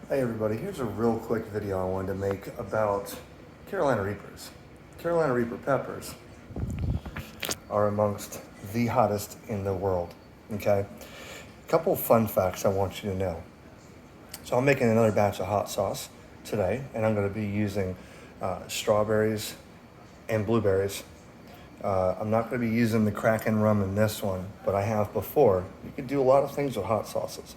Hey everybody, here's a real quick video I wanted to make about Carolina Reapers. Carolina Reaper peppers are amongst the hottest in the world, okay? A couple of fun facts I want you to know. So I'm making another batch of hot sauce today, and I'm gonna be using strawberries and blueberries. I'm not gonna be using the Kraken rum in this one, but I have before. You can do a lot of things with hot sauces.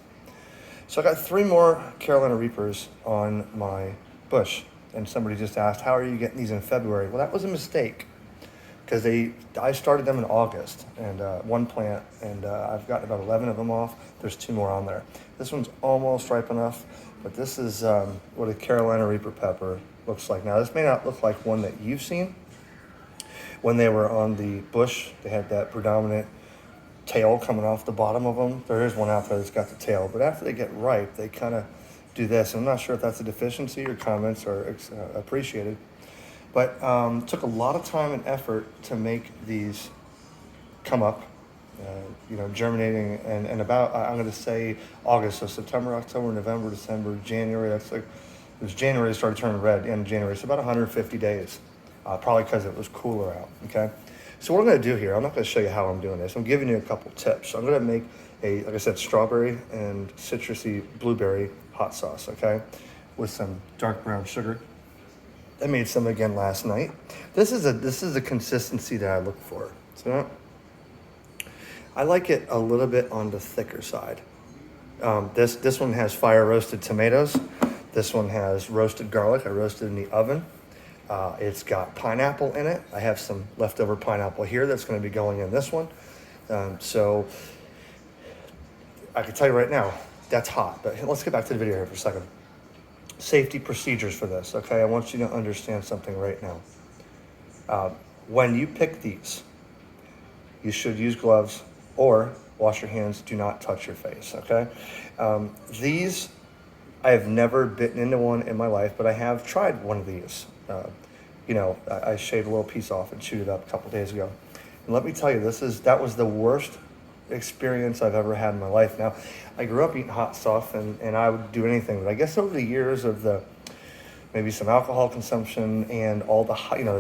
So I got 3 more Carolina Reapers on my bush. And somebody just asked, how are you getting these in February? Well, that was a mistake because I started them in August and one plant, and I've gotten about 11 of them off. There's 2 more on there. This one's almost ripe enough, but this is what a Carolina Reaper pepper looks like. Now, this may not look like one that you've seen. When they were on the bush, they had that predominant tail coming off the bottom of them. There is one out there that's got the tail, but after they get ripe, they kind of do this. I'm not sure if that's a deficiency. Your comments are appreciated, but took a lot of time and effort to make these come up, germinating, and about, I'm going to say August, so September, October, November, December, January. That's like, it was January, it started turning red in January. So about 150 days, probably because it was cooler out, okay? So what I'm going to do here, I'm not going to show you how I'm doing this. I'm giving you a couple tips. I'm going to make like I said, strawberry and citrusy blueberry hot sauce, okay, with some dark brown sugar. I made some again last night. This is a consistency that I look for. So I like it a little bit on the thicker side. This one has fire roasted tomatoes. This one has roasted garlic. I roasted in the oven. It's got pineapple in it. I have some leftover pineapple here that's going to be going in this one. So I can tell you right now, that's hot. But let's get back to the video here for a second. Safety procedures for this, okay? I want you to understand something right now. When you pick these, you should use gloves or wash your hands. Do not touch your face, okay? These, I have never bitten into one in my life, but I have tried one of these. I shaved a little piece off and chewed it up a couple days ago. And let me tell you, that was the worst experience I've ever had in my life. Now, I grew up eating hot stuff and I would do anything, but I guess over the years of maybe some alcohol consumption and all the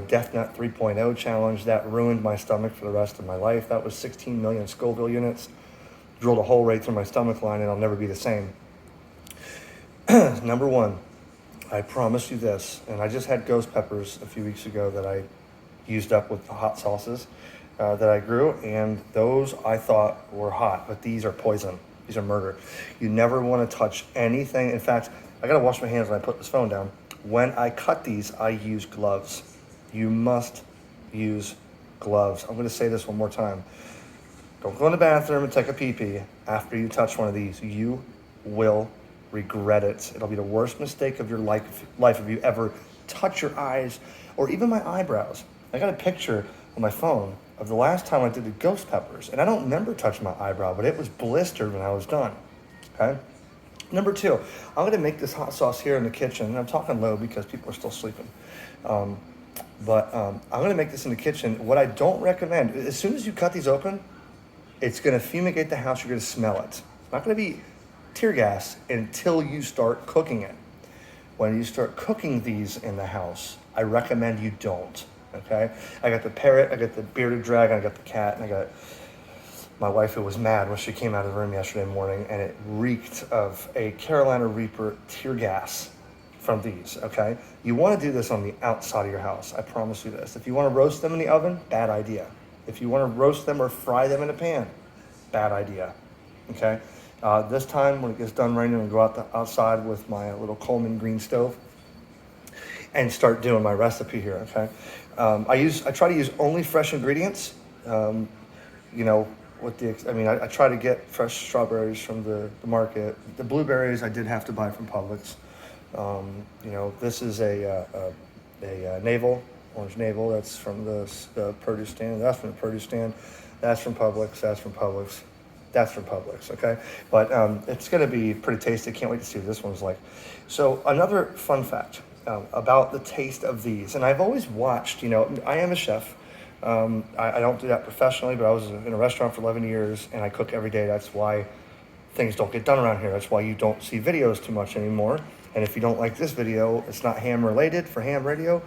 Death Nut 3.0 challenge, that ruined my stomach for the rest of my life. That was 16 million Scoville units, drilled a hole right through my stomach line, and I'll never be the same. Number one, I promise you this, and I just had ghost peppers a few weeks ago that I used up with the hot sauces that I grew, and those I thought were hot, but these are poison. These are murder. You never want to touch anything. In fact, I gotta wash my hands when I put this phone down. When I cut these, I use gloves. You must use gloves. I'm gonna say this one more time. Don't go in the bathroom and take a pee-pee after you touch one of these. You will regret it. It'll be the worst mistake of your life if you ever touch your eyes or even my eyebrows. I got a picture on my phone of the last time I did the ghost peppers, and I don't remember touching my eyebrow, but it was blistered when I was done, okay? Number 2, I'm gonna make this hot sauce here in the kitchen, and I'm talking low because people are still sleeping. I'm gonna make this in the kitchen. What I don't recommend, as soon as you cut these open, it's gonna fumigate the house, you're gonna smell it. It's not gonna be tear gas until you start cooking it. When you start cooking these in the house, I recommend you don't, okay? I got the parrot, I got the bearded dragon, I got the cat, and I got my wife, who was mad when she came out of the room yesterday morning, and it reeked of a Carolina Reaper tear gas from these, okay? You wanna do this on the outside of your house, I promise you this. If you wanna roast them in the oven, bad idea. If you wanna roast them or fry them in a pan, bad idea, okay? This time, when it gets done raining, I'm gonna go outside with my little Coleman green stove and start doing my recipe here, okay? I try to use only fresh ingredients. I try to get fresh strawberries from the market. The blueberries I did have to buy from Publix. This is a orange navel. That's from the produce stand. That's from the produce stand. That's from Publix. That's from Publix. That's from Publix, okay? But it's gonna be pretty tasty. Can't wait to see what this one's like. So another fun fact about the taste of these, and I've always watched, I am a chef. I don't do that professionally, but I was in a restaurant for 11 years and I cook every day. That's why things don't get done around here. That's why you don't see videos too much anymore. And if you don't like this video, it's not ham related for ham radio,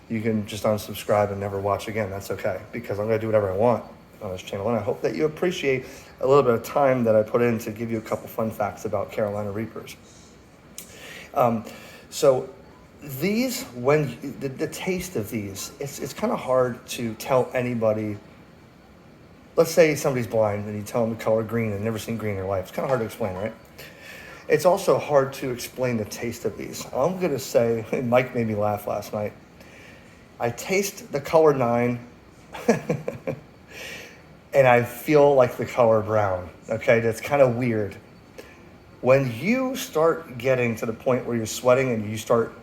you can just unsubscribe and never watch again. That's okay, because I'm going to do whatever I want on this channel. And I hope that you appreciate a little bit of time that I put in to give you a couple fun facts about Carolina Reapers. So these, when the taste of these, it's kind of hard to tell anybody. Let's say somebody's blind and you tell them the color green and never seen green in their life. It's kind of hard to explain, right? It's also hard to explain the taste of these. I'm going to say, Mike made me laugh last night. I taste the color 9 and I feel like the color brown. Okay, that's kind of weird. When you start getting to the point where you're sweating and you start,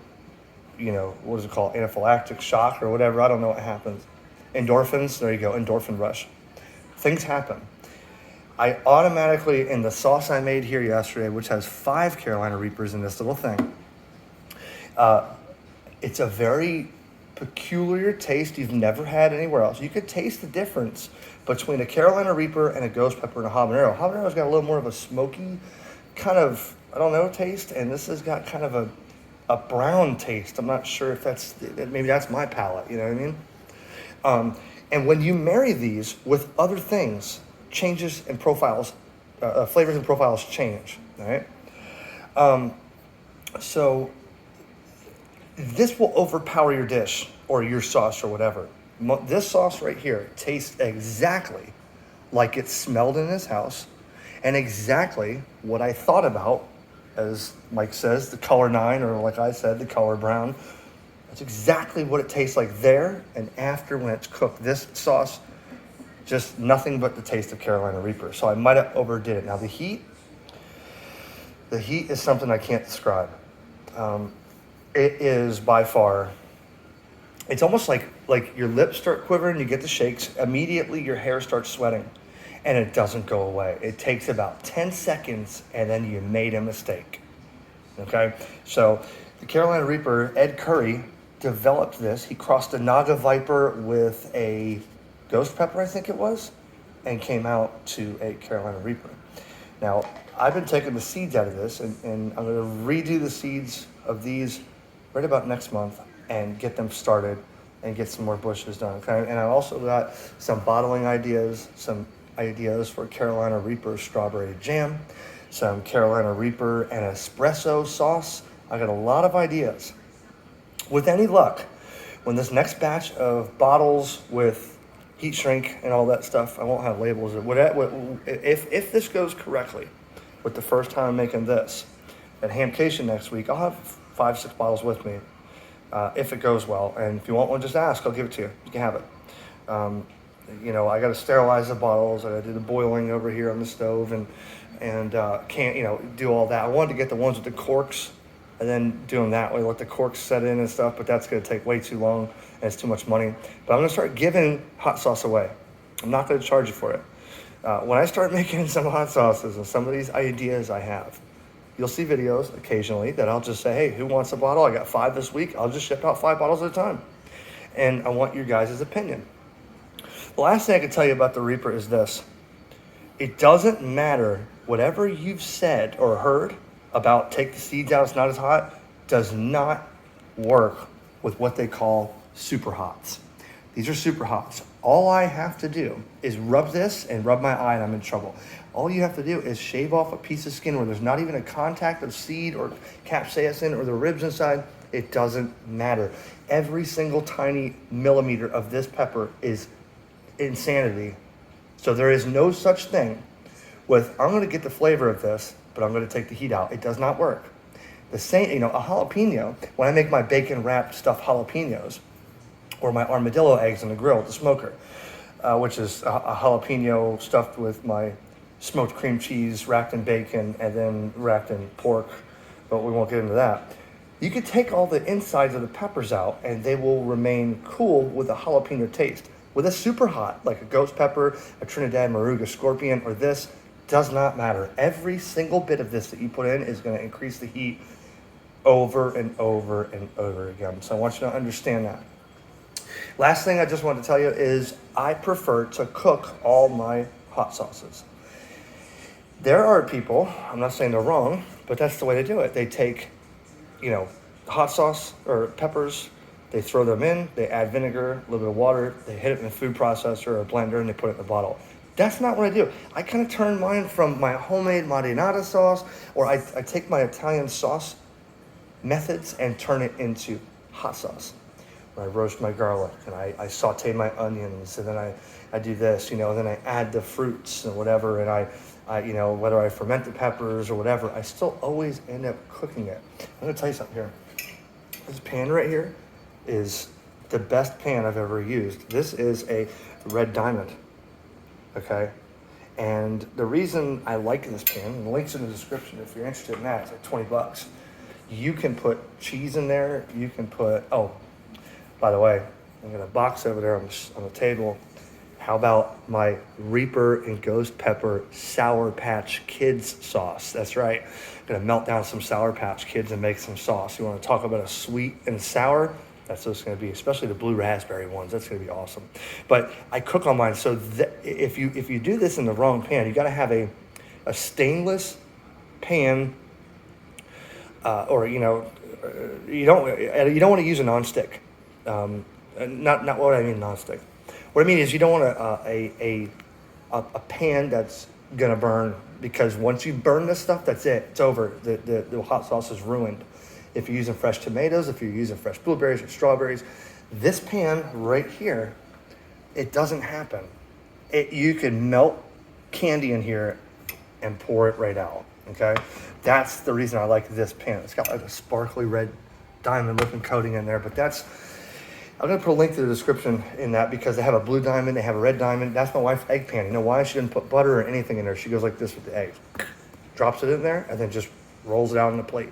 what is it called? Anaphylactic shock or whatever. I don't know what happens. Endorphins, there you go, endorphin rush. Things happen. I automatically, in the sauce I made here yesterday, which has 5 Carolina Reapers in this little thing, it's a very peculiar taste you've never had anywhere else. You could taste the difference between a Carolina Reaper and a ghost pepper and a habanero. Habanero's got a little more of a smoky kind of, taste, and this has got kind of a brown taste. I'm not sure if maybe that's my palate, you know what I mean? And when you marry these with other things, changes and profiles, flavors and profiles change, right? So this will overpower your dish or your sauce or whatever. This sauce right here tastes exactly like it smelled in this house and exactly what I thought about, as Mike says, the color 9, or like I said, the color brown. That's exactly what it tastes like there and after when it's cooked. This sauce, just nothing but the taste of Carolina Reaper. So I might have overdid it. Now the heat is something I can't describe. It is by far, it's almost like your lips start quivering, you get the shakes, immediately your hair starts sweating, and it doesn't go away. It takes about 10 seconds, and then you made a mistake. Okay? So the Carolina Reaper, Ed Curry, developed this. He crossed a Naga Viper with a ghost pepper, I think it was, and came out to a Carolina Reaper. Now, I've been taking the seeds out of this, and I'm going to redo the seeds of these right about next month and get them started and get some more bushes done. Okay? And I also got some bottling ideas, some ideas for Carolina Reaper strawberry jam, some Carolina Reaper and espresso sauce. I got a lot of ideas. With any luck, when this next batch of bottles with heat shrink and all that stuff, I won't have labels. If this goes correctly with the first time I'm making this, at Hamcation next week, I'll have 5-6 bottles with me if it goes well. And if you want one, just ask. I'll give it to you. You can have it. I got to sterilize the bottles. I got to do the boiling over here on the stove and can't, do all that. I wanted to get the ones with the corks and then do them that way, let the corks set in and stuff, but that's going to take way too long and it's too much money. But I'm going to start giving hot sauce away. I'm not going to charge you for it. When I start making some hot sauces and some of these ideas I have, you'll see videos occasionally that I'll just say, hey, who wants a bottle? I got 5 this week. I'll just ship out 5 bottles at a time. And I want your guys' opinion. The last thing I can tell you about the Reaper is this. It doesn't matter whatever you've said or heard about take the seeds out, it's not as hot, does not work with what they call super hots. These are super hots. All I have to do is rub this and rub my eye and I'm in trouble. All you have to do is shave off a piece of skin where there's not even a contact of seed or capsaicin or the ribs inside. It doesn't matter. Every single tiny millimeter of this pepper is insanity. So there is no such thing with, I'm going to get the flavor of this, but I'm going to take the heat out. It does not work. The same, a jalapeno, when I make my bacon wrapped stuffed jalapenos or my armadillo eggs on the grill, the smoker, which is a jalapeno stuffed with my smoked cream cheese wrapped in bacon and then wrapped in pork, but we won't get into that. You could take all the insides of the peppers out and they will remain cool with a jalapeno taste. With a super hot, like a ghost pepper, a Trinidad Moruga scorpion, or this, does not matter. Every single bit of this that you put in is going to increase the heat over and over and over again. So I want you to understand that. Last thing I just want to tell you is I prefer to cook all my hot sauces. There are people, I'm not saying they're wrong, but that's the way to do it. They take, hot sauce or peppers, they throw them in, they add vinegar, a little bit of water, they hit it in a food processor or a blender, and they put it in a bottle. That's not what I do. I kind of turn mine from my homemade marinara sauce, or I take my Italian sauce methods and turn it into hot sauce. I roast my garlic and I saute my onions, and then I do this, and then I add the fruits and whatever, and I whether I ferment the peppers or whatever, I still always end up cooking it. I'm gonna tell you something here. This pan right here is the best pan I've ever used. This is a red diamond, okay? And the reason I like this pan, and the link's in the description if you're interested in that, it's like 20 bucks. You can put cheese in there, you can put, by the way, I got a box over there on the table. How about my Reaper and Ghost Pepper Sour Patch Kids sauce? That's right. I'm gonna melt down some Sour Patch Kids and make some sauce. You wanna talk about a sweet and sour? That's what it's gonna be, especially the blue raspberry ones. That's gonna be awesome. But I cook on mine, so if you do this in the wrong pan, you gotta have a stainless pan, or you don't want to use a nonstick. Not what I mean nonstick. What I mean is you don't want a pan that's gonna burn, because once you burn this stuff, that's it. It's over. The hot sauce is ruined. If you're using fresh tomatoes, if you're using fresh blueberries or strawberries, this pan right here, it doesn't happen. You can melt candy in here and pour it right out. Okay, that's the reason I like this pan. It's got like a sparkly red diamond looking coating in there, but I'm gonna put a link to the description in that, because they have a blue diamond, they have a red diamond. That's my wife's egg pan. You know why? She didn't put butter or anything in there. She goes like this with the eggs, drops it in there, and then just rolls it out on the plate.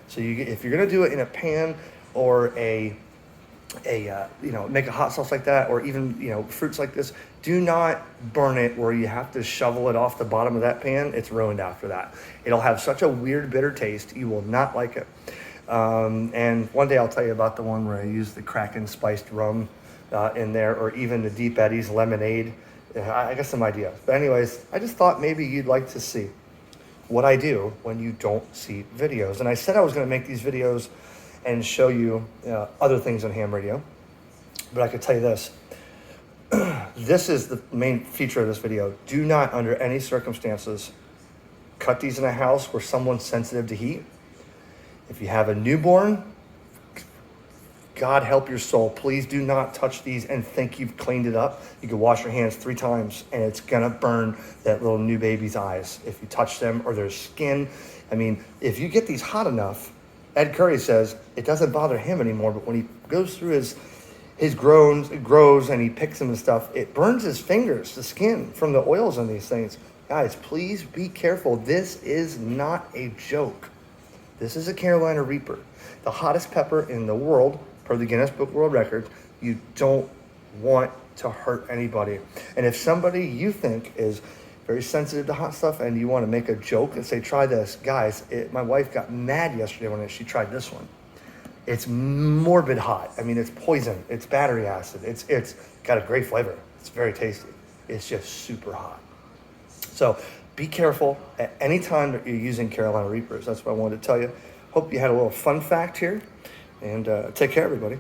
So if you're gonna do it in a pan, or make a hot sauce like that, or even fruits like this, do not burn it where you have to shovel it off the bottom of that pan. It's ruined after that. It'll have such a weird bitter taste. You will not like it. And one day I'll tell you about the one where I use the Kraken spiced rum in there, or even the Deep Eddies lemonade. I got some ideas. But anyways, I just thought maybe you'd like to see what I do when you don't see videos. And I said I was going to make these videos and show you other things on Ham Radio. But I could tell you this. This is the main feature of this video. Do not, under any circumstances, cut these in a house where someone's sensitive to heat. If you have a newborn, God help your soul. Please do not touch these and think you've cleaned it up. You can wash your hands 3 times and it's gonna burn that little new baby's eyes if you touch them or their skin. I mean, if you get these hot enough, Ed Curry says it doesn't bother him anymore, but when he goes through his grows and he picks them and stuff, it burns his fingers, the skin from the oils on these things. Guys, please be careful. This is not a joke. This is a Carolina Reaper, the hottest pepper in the world, per the Guinness Book of World Records. You don't want to hurt anybody. And if somebody you think is very sensitive to hot stuff and you want to make a joke and say, try this, guys, my wife got mad yesterday when she tried this one. It's morbid hot. I mean, it's poison. It's battery acid. It's got a great flavor. It's very tasty. It's just super hot. So be careful at any time that you're using Carolina Reapers. That's what I wanted to tell you. Hope you had a little fun fact here. And take care, everybody.